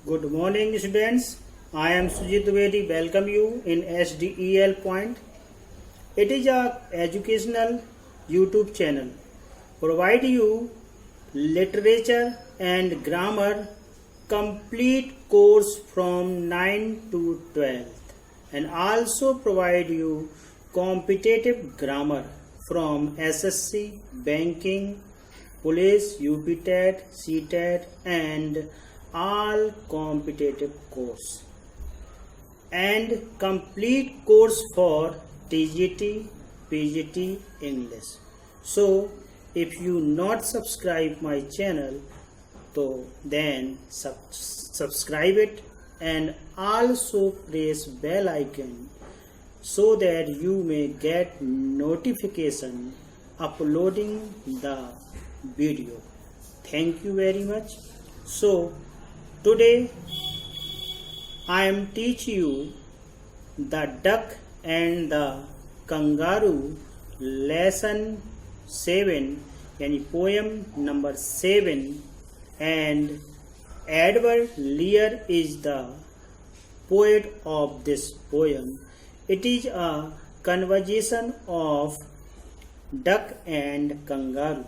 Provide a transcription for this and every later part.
Good morning, students. I am Sujit Dwivedi. Welcome you in SDEL Point. It is a educational YouTube channel. Provide you literature and grammar complete course from 9 to 12th, and also provide you competitive grammar from SSC, banking, police, UPTET, CTET, and all competitive course, and complete course for TGT, PGT English. So if you not subscribe my channel, so then subscribe it and also press bell icon so that you may get notification uploading the video. Thank you very much. So today I am teach you the duck and the kangaroo lesson 7 यानी poem number 7, and Edward Lear is the poet of this poem. It is a conversation of duck and kangaroo.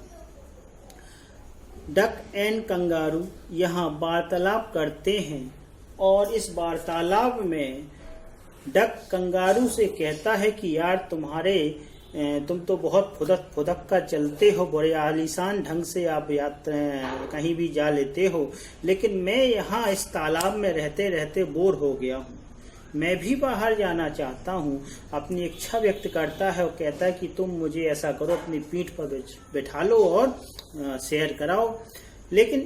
Duck and kangaroo यहाँ वार्तालाप करते हैं और इस वार्तालाप में duck kangaroo से कहता है कि यार तुम तो बहुत फुदक का चलते हो, बड़े आलीशान ढंग से आप यात्रा कहीं भी जा लेते हो, लेकिन मैं यहाँ इस तालाब में रहते रहते बोर हो गया हूँ। मैं भी बाहर जाना चाहता हूँ। अपनी इच्छा व्यक्त करता है और कहता है कि तुम मुझे ऐसा करो, अपनी पीठ पर बैठा लो और सैर कराओ। लेकिन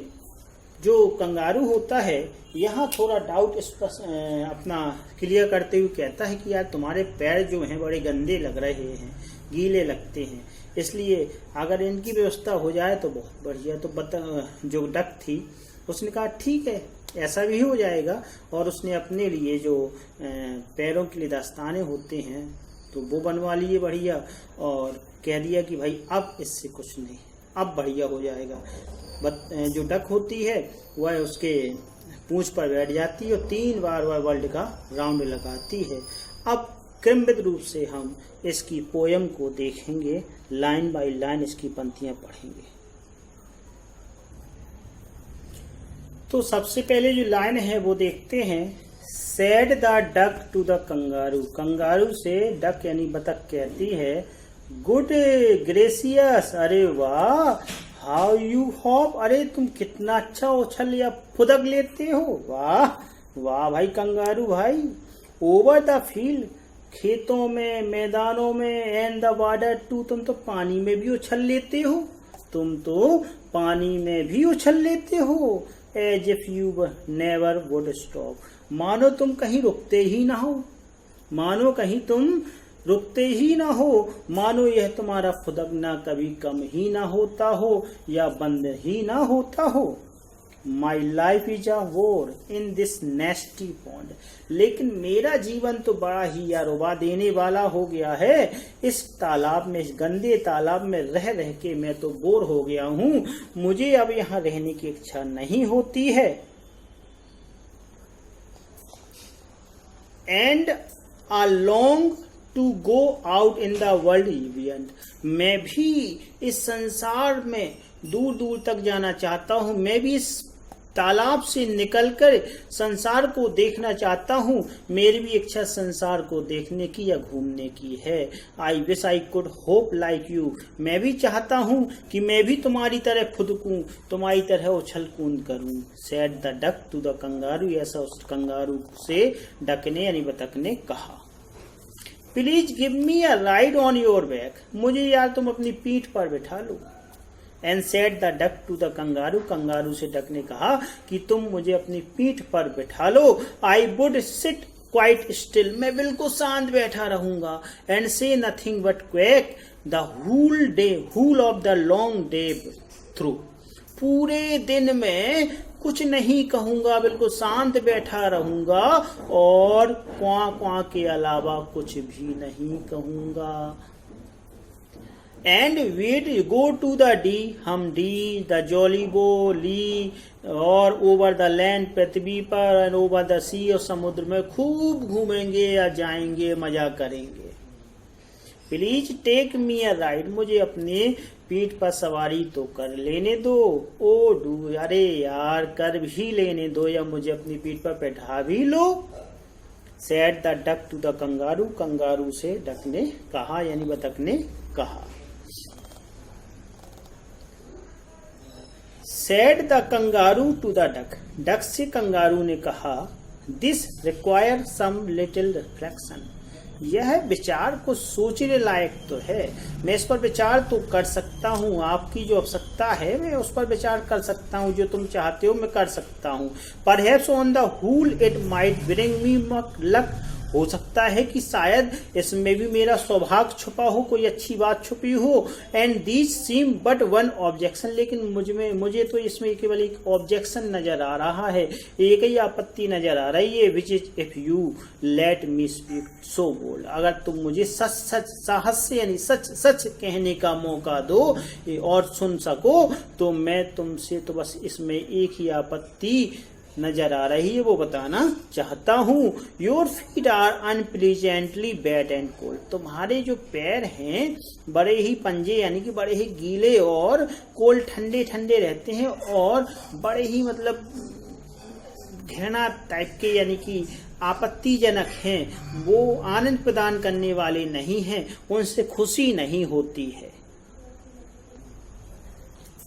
जो कंगारू होता है यहाँ थोड़ा डाउट अपना क्लियर करते हुए कहता है कि यार तुम्हारे पैर जो हैं बड़े गंदे लग रहे हैं, गीले लगते हैं, इसलिए अगर इनकी व्यवस्था हो जाए तो बहुत बढ़िया। तो जो डक थी उसने कहा ठीक है, ऐसा भी हो जाएगा, और उसने अपने लिए जो पैरों के लिए दस्ताने होते हैं तो वो बनवा लिए बढ़िया, और कह दिया कि भाई अब इससे कुछ नहीं, अब बढ़िया हो जाएगा। जो डक होती है वह उसके पूंछ पर बैठ जाती है और 3 बार वह वर्ल्ड का राउंड लगाती है। अब क्रमबद्ध रूप से हम इसकी पोयम को देखेंगे, लाइन बाय लाइन इसकी पंक्तियां पढ़ेंगे। तो सबसे पहले जो लाइन है वो देखते हैं। Said the duck to the kangaroo, kangaroo से डक यानी बतख कहती है, गुड ग्रेसियस, अरे वाह, हाउ यू हॉप, अरे तुम कितना अच्छा उछल या फुदक लेते हो, वाह वाह भाई कंगारू भाई। ओवर द फील्ड, खेतों में, मैदानों में, एंड द वाटर टू, तुम तो पानी में भी उछल लेते हो, तुम तो पानी में भी उछल लेते हो। As if you never would stop, मानो तुम कहीं रुकते ही ना हो, मानो कहीं तुम रुकते ही ना हो, मानो यह तुम्हारा फुदकना कभी कम ही ना होता हो या बंद ही ना होता हो। My life is a war in this nasty pond, लेकिन मेरा जीवन तो बड़ा ही रुबा देने वाला हो गया है। इस तालाब में, इस गंदे तालाब में रह रह के मैं तो बोर हो गया हूँ, मुझे अब यहाँ रहने की इच्छा नहीं होती है। And I long to go out in the world beyond, मैं भी इस संसार में दूर दूर तक जाना चाहता हूँ, मैं भी इस तालाब से निकलकर संसार को देखना चाहता हूँ। मेरी भी इच्छा संसार को देखने की या घूमने की है। I wish I could hope like you, मैं भी चाहता हूँ कि मैं भी तुम्हारी तरह फुदकूं, तुम्हारी तरह उछल कूद करूँ। Said the duck to the kangaroo, ऐसा उस कंगारू से डक ने यानी बतख ने कहा। Please give me a ride on your back, मुझे यार तुम अपनी पीठ पर बैठा लो। And said the duck to the kangaroo, kangaroo से डक ने कहा कि तुम मुझे अपनी पीठ पर बैठा लो। I would sit quite still, मैं बिल्कुल शांत बैठा रहूंगा। And say nothing but quack the whole of the long day through, पूरे दिन में कुछ नहीं कहूंगा, बिल्कुल शांत बैठा रहूंगा और क्वां क्वां के अलावा कुछ भी नहीं कहूंगा। And we'd go to the D, हम D, the Jolly Bo, Lee, और ओवर द लैंड पृथ्वी पर, एंड ओवर द सी और समुद्र में खूब घूमेंगे या जाएंगे, मजा करेंगे। Please take me a ride, मुझे अपने पीठ पर सवारी तो कर लेने दो। ओ डू, अरे यार कर भी लेने दो, या मुझे अपनी पीठ पर बैठा भी लो। Said the duck to the kangaroo, kangaroo से डक ने कहा, यानी बतख ने कहा। Said the kangaroo to the duck, duck से कंगारू ने कहा, this require some little reflection, यह विचार को सोचने लायक तो है, मैं इस पर विचार तो कर सकता हूँ, आपकी जो आवश्यकता है मैं उस पर विचार कर सकता हूँ, जो तुम चाहते हो मैं कर सकता हूँ। Perhaps on the whole it might bring me luck, हो सकता है कि शायद इसमें भी मेरा सौभाग्य छुपा हो, कोई अच्छी बात छुपी हो। And these seem but one objection, लेकिन मुझे तो इसमें केवल एक ऑब्जेक्शन नजर आ रहा है, एक ही आपत्ति नजर आ रही है, which is if you let me speak so bold, अगर तुम मुझे सच सच साहस से यानी सच सच कहने का मौका दो और सुन सको, तो मैं तुमसे तो बस इसमें एक ही आपत्ति नजर आ रही है, वो बताना चाहता हूँ। Your feet are unpleasantly wet and cold, तुम्हारे जो पैर हैं बड़े ही पंजे यानी कि बड़े ही गीले और कोल्ड ठंडे ठंडे रहते हैं, और बड़े ही मतलब घृणा टाइप के यानी कि आपत्तिजनक हैं, वो आनंद प्रदान करने वाले नहीं हैं, उनसे खुशी नहीं होती है।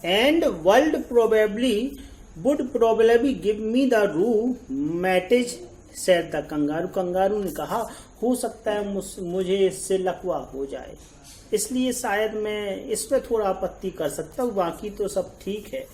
And world probably would probably give me the rheumatism, said the kangaroo, kangaroo ने कहा, हो सकता है मुझे इससे लकवा हो जाए, इसलिए शायद मैं इस पे थोड़ा आपत्ति कर सकता हूँ, बाकी तो सब ठीक है।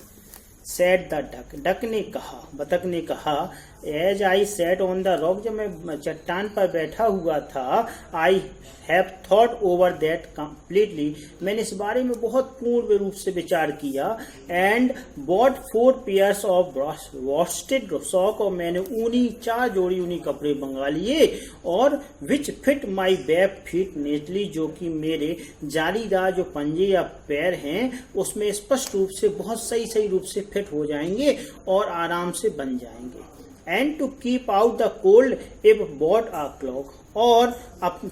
सेड द डक, डक ने कहा, बतख ने कहा, as I sat on the rock, जब मैं चट्टान पर बैठा हुआ था, I have thought over that completely, मैंने इस बारे में बहुत पूर्ण रूप से विचार किया। And bought 4 pairs of worsted sock, और मैंने ऊनी 4 जोड़ी ऊनी कपड़े मंगा लिए, और which fit my back feet neatly, जो कि मेरे जालीदार जो पंजे या पैर हैं उसमें स्पष्ट रूप से बहुत सही रूप से फिट हो जाएंगे और आराम से बन जाएंगे। And to keep out the cold I've bought a cloak, और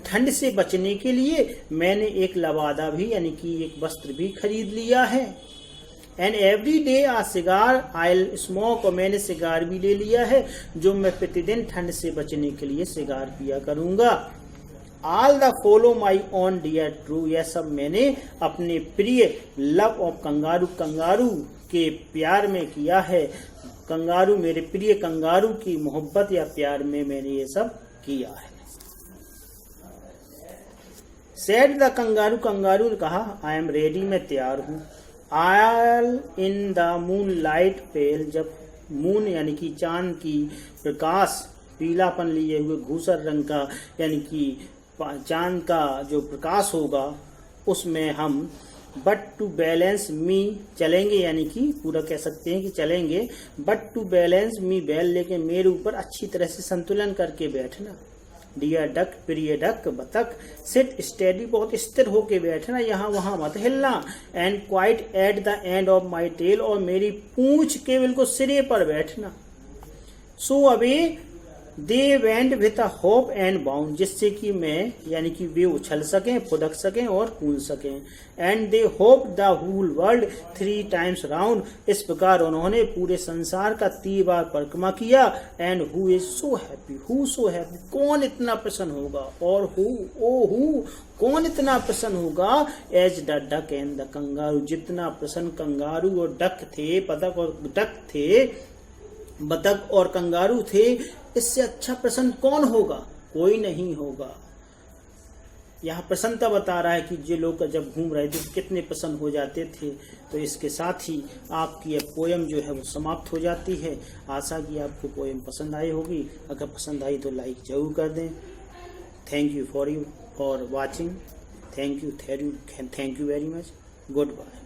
ठंड से बचने के लिए मैंने एक लवादा भी यानी कि एक वस्त्र भी खरीद लिया है। And every day a cigar I smoke, और मैंने सिगार भी ले लिया है, जो मैं प्रतिदिन ठंड से बचने के लिए सिगार पिया करूंगा। All the follow my own dear true, यह सब मैंने अपने प्रिय लव ऑफ कंगारू, कंगारू के प्यार में किया है, कंगारू मेरे प्रिय कंगारू की मोहब्बत या प्यार में मैंने ये सब किया है। सेड द कंगारू, कंगारू ने कहा, आई एम रेडी, मैं तैयार हूँ। All in the moonlight pale, जब मून यानी कि चांद की प्रकाश पीलापन लिए हुए घूसर रंग का यानी कि चांद का जो प्रकाश होगा उसमें हम बट टू बैलेंस मी चलेंगे, यानी कि पूरा कह सकते हैं कि चलेंगे, but to balance me well, लेकिन मेरे ऊपर अच्छी तरह से संतुलन करके बैठना। डियर डक, प्रिय डक, बतख, सिट स्टेडी, बहुत स्थिर होके बैठना, यहाँ वहां मत हिलना। And quite at the end of my tail, और मेरी पूंछ के बिल्कुल सिरे पर बैठना। So away they went with a hop and bound, जिससे कि मैं यानी कि वे उछल सकें, फुदक सकें और कूद सकें। And they hopped the whole world 3 times round, इस प्रकार उन्होंने पूरे संसार का 3 बार परिक्रमा किया। And who is so happy, who so happy, कौन इतना प्रसन्न होगा, और हु कौन इतना प्रसन्न होगा, as the duck and the kangaroo, जितना प्रसन्न कंगारू और डक थे, बतख और डक थे, बतख और कंगारू थे, इससे अच्छा प्रसन्न कौन होगा, कोई नहीं होगा। यहाँ प्रसन्नता बता रहा है कि जो लोग जब घूम रहे थे कितने प्रसन्न हो जाते थे। तो इसके साथ ही आपकी यह पोयम जो है वो समाप्त हो जाती है। आशा की आपको पोयम पसंद आई होगी, अगर पसंद आई तो लाइक जरूर कर दें। Thank you for watching, thank you very much, good bye.